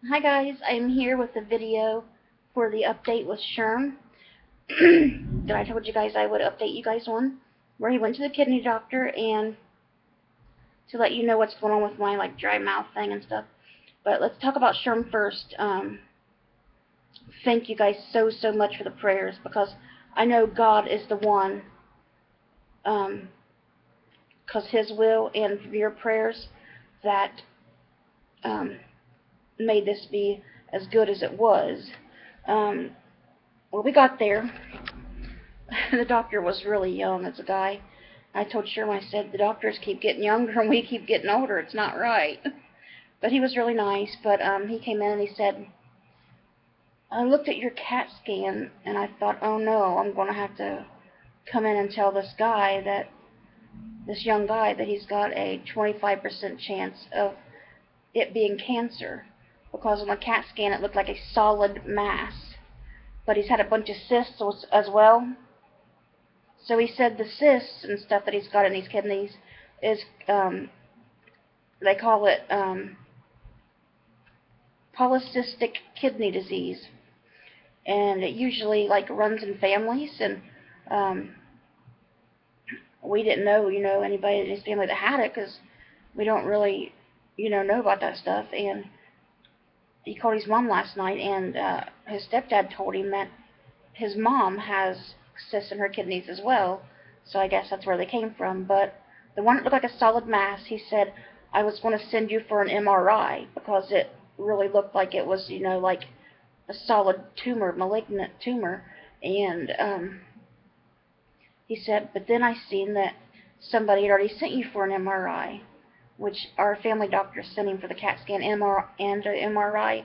Hi guys, I'm here with the video for the update with Sherm that I told you guys I would update you guys on, where he went to the kidney doctor and to let you know what's going on with my dry mouth thing and stuff. But let's talk about Sherm first. Thank you guys so much for the prayers, because I know God is the one, because His will and your prayers that um, made this be as good as it was. Um, well, we got there. The doctor was really young as a guy. I told Sherman, I said, the doctors keep getting younger and we keep getting older. It's not right. But he was really nice. But he came in and he said, I looked at your CAT scan and I thought, oh no, I'm going to have to come in and tell this guy that, this young guy, that he's got a 25% chance of it being cancer. Because on the CAT scan it looked like a solid mass. But he's had a bunch of cysts as well. So he said the cysts and stuff that he's got in his kidneys is, they call it polycystic kidney disease, and it usually runs in families. And um, we didn't know, anybody in his family that had it, because we don't really, know about that stuff. And he called his mom last night, and his stepdad told him that his mom has cysts in her kidneys as well. So I guess that's where they came from. But the one that looked like a solid mass, he said, I was going to send you for an MRI because it really looked like it was, like a solid tumor, malignant tumor. And he said, but then I seen that somebody had already sent you for an MRI, which our family doctor sent him for the CAT scan and MRI.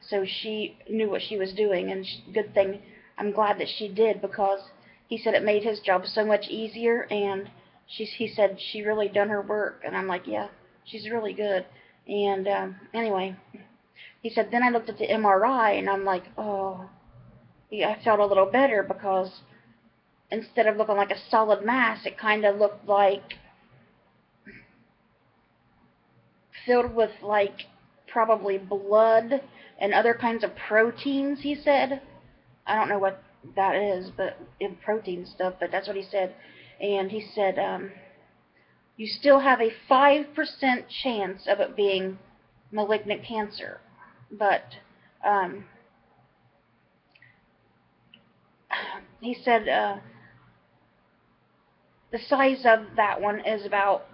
So she knew what she was doing, and good thing. I'm glad that she did, because he said it made his job so much easier. And he said she really done her work, and I'm like, yeah, she's really good. And anyway, he said then I looked at the MRI, and I'm like, oh, yeah, I felt a little better, because instead of looking like a solid mass, it kind of looked like filled with probably blood and other kinds of proteins, he said. I don't know what that is, but in protein stuff, but that's what he said. And he said, you still have a 5% chance of it being malignant cancer. But um, he said the size of that one is about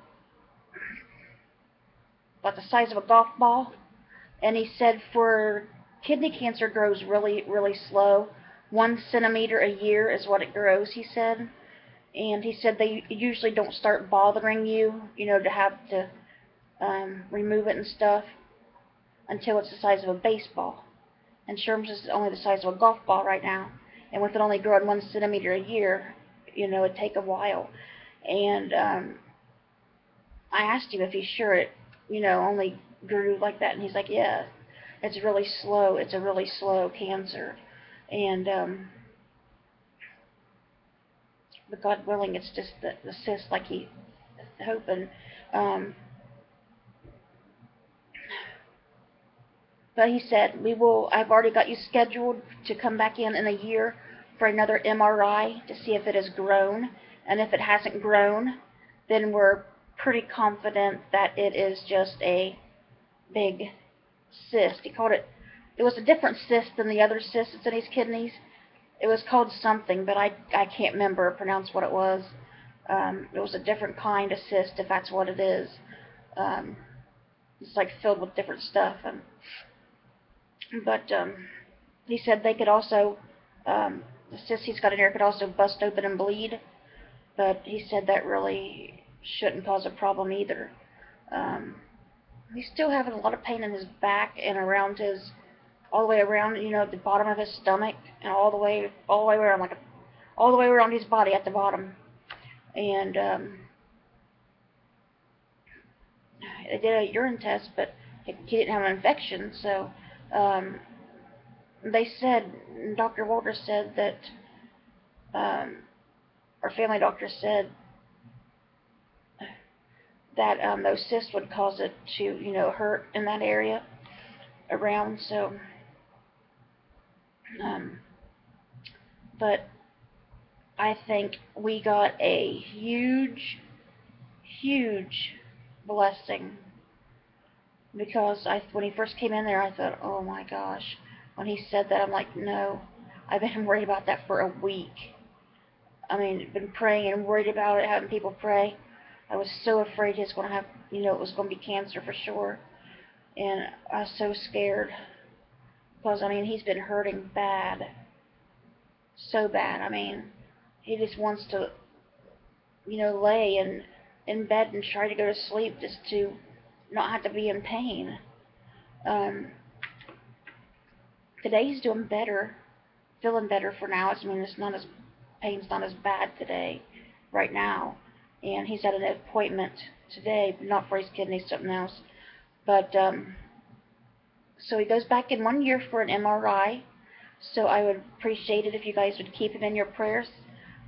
the size of a golf ball. And he said for kidney cancer grows really slow. 1 centimeter a year is what it grows, he said. And he said they usually don't start bothering you, to have to remove it and stuff until it's the size of a baseball. And Sherm's is only the size of a golf ball right now. And with it only growing 1 centimeter a year, it'd take a while. And I asked him if he's sure it, only grew like that. And he's like, yeah, it's really slow. It's a really slow cancer. And but God willing, it's just the cyst, like he's hoping. Um, but he said, I've already got you scheduled to come back in a year for another MRI to see if it has grown. And if it hasn't grown, then we're pretty confident that it is just a big cyst. He called it, it was a different cyst than the other cysts that's in his kidneys. It was called something, but I can't remember or pronounce what it was. It was a different kind of cyst, if that's what it is. Um, it's filled with different stuff. But he said they could also, the cyst he's got in here could also bust open and bleed. But he said that really shouldn't cause a problem either. Um, he's still having a lot of pain in his back and around his, all the way around, at the bottom of his stomach, and all the way around, all the way around his body at the bottom. And they did a urine test, but he didn't have an infection. So um, they said, Dr. Walter said that, our family doctor said that those cysts would cause it to, hurt in that area. around. So, um, but I think we got a huge, huge blessing because when he first came in there, I thought, oh my gosh. When he said that, I'm like, no, I've been worried about that for a week. I mean, been praying and worried about it, having people pray. I was so afraid he was going to have, it was going to be cancer for sure. And I was so scared because, I mean, he's been hurting bad. So bad. I mean, he just wants to, lay in bed and try to go to sleep just to not have to be in pain. Um, Today he's doing better, feeling better for now. I mean, pain's not as bad today, right now. And he's at an appointment today, not for his kidney, something else. But, so he goes back in 1 year for an MRI. So I would appreciate it if you guys would keep him in your prayers,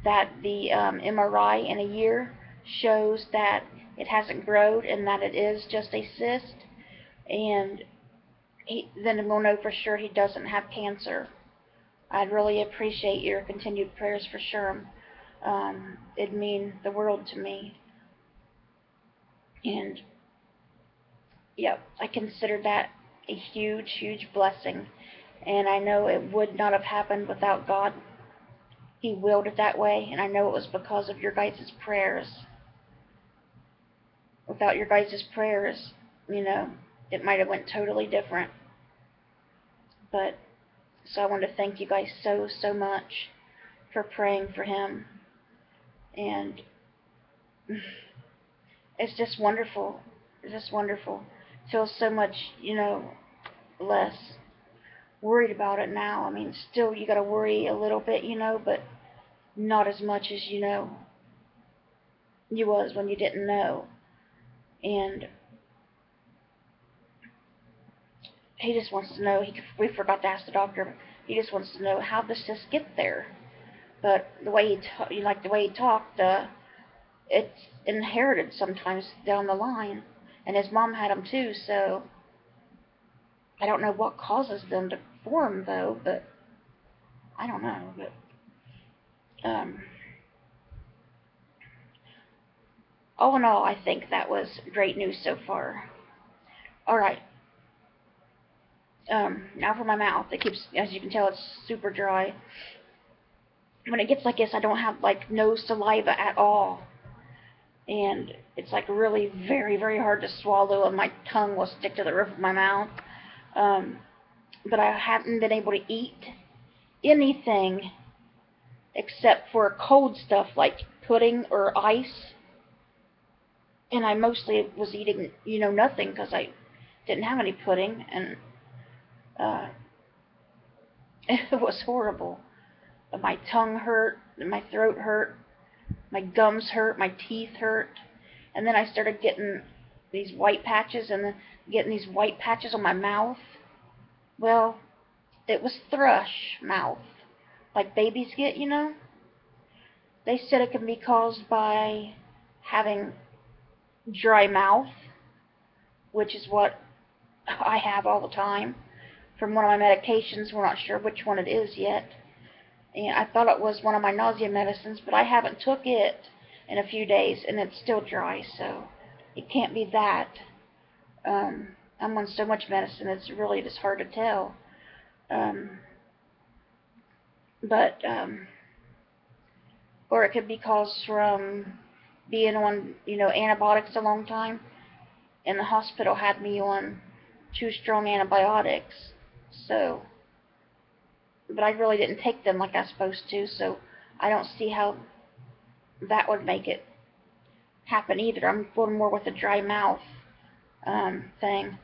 that the MRI in a year shows that it hasn't grown and that it is just a cyst. And then we'll know for sure he doesn't have cancer. I'd really appreciate your continued prayers for Sherm. It'd mean the world to me. And, yep, I consider that a huge, huge blessing. And I know it would not have happened without God. He willed it that way, and I know it was because of your guys' prayers. Without your guys' prayers, it might have went totally different. But, so I want to thank you guys so, so much for praying for him. And it's just wonderful. It's just wonderful. Feels so much, less worried about it now. I mean, still you got to worry a little bit, but not as much as, you was when you didn't know. And he just wants to know, we forgot to ask the doctor, he just wants to know how does this get there. But the way he talked, it's inherited sometimes down the line. And his mom had them too, so I don't know what causes them to form though, but I don't know. But all in all, I think that was great news so far. Alright. Now for my mouth. It keeps, as you can tell, it's super dry. When it gets like this, I don't have no saliva at all. And it's really very, very hard to swallow, and my tongue will stick to the roof of my mouth. But I haven't been able to eat anything except for cold stuff like pudding or ice. And I mostly was eating, nothing because I didn't have any pudding, and it was horrible. My tongue hurt, my throat hurt, my gums hurt, my teeth hurt, and then I started getting these white patches, and then getting these white patches on my mouth. Well, it was thrush mouth, like babies get, They said it can be caused by having dry mouth, which is what I have all the time from one of my medications. We're not sure which one it is yet. And I thought it was one of my nausea medicines, but I haven't took it in a few days, and it's still dry, so it can't be that. I'm on so much medicine, it's really just hard to tell. Or it could be caused from being on, antibiotics a long time, and the hospital had me on too strong antibiotics, so, but I really didn't take them like I was supposed to, so I don't see how that would make it happen either. I'm going more with a dry mouth thing.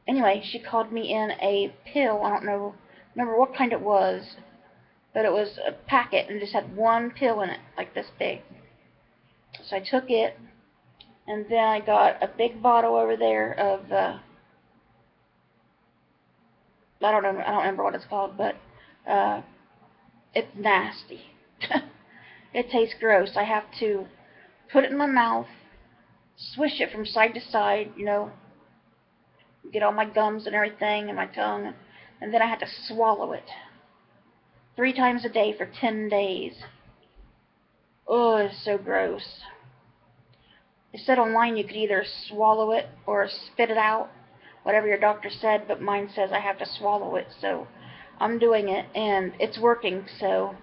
Anyway, she called me in a pill. I don't remember what kind it was, but it was a packet and just had one pill in it, like this big. So I took it, and then I got a big bottle over there of I don't remember what it's called, but it's nasty. It tastes gross. I have to put it in my mouth, swish it from side to side, get all my gums and everything in my tongue, and then I had to swallow it 3 times a day for 10 days. Oh, it's so gross. It said online you could either swallow it or spit it out, whatever your doctor said, but mine says I have to swallow it, so I'm doing it, and it's working. So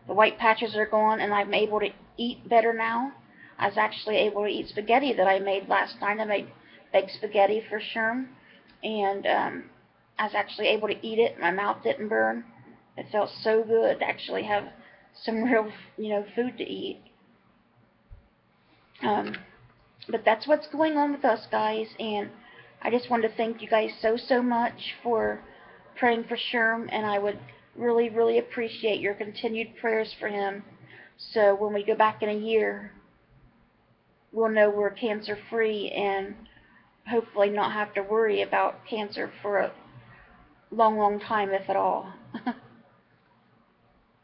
the white patches are gone, and I'm able to eat better now. I was actually able to eat spaghetti that I made last night. I made baked spaghetti for Sherm, and I was actually able to eat it. My mouth didn't burn. It felt so good to actually have some real, food to eat. But that's what's going on with us, guys, and I just wanted to thank you guys so much for praying for Sherm, and I would really appreciate your continued prayers for him, so when we go back in a year, we'll know we're cancer free and hopefully not have to worry about cancer for a long time, if at all.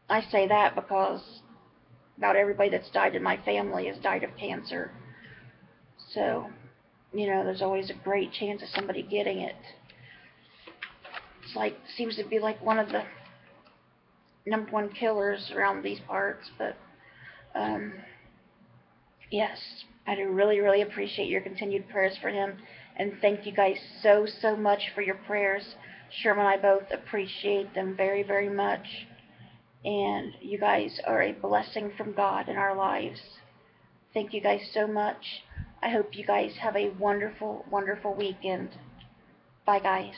I say that because about everybody that's died in my family has died of cancer, so there's always a great chance of somebody getting it. It's like, seems to be like one of the #1 killers around these parts, but yes, I do really appreciate your continued prayers for him, and thank you guys so much for your prayers. Sherm and I both appreciate them very much, and you guys are a blessing from God in our lives. Thank you guys so much. I hope you guys have a wonderful weekend. Bye, guys.